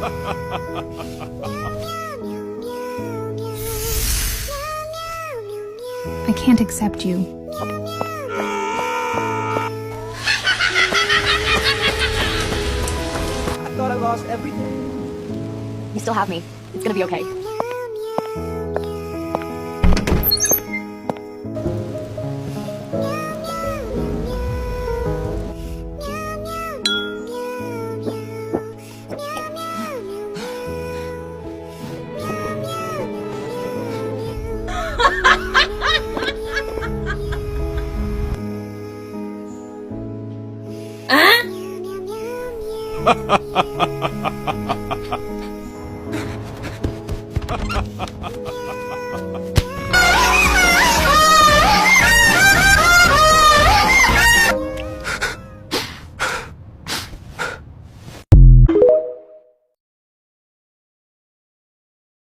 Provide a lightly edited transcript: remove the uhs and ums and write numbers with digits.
I can't accept you. I thought I lost everything. You still have me. It's gonna be okay. Ha ha ha ha ha!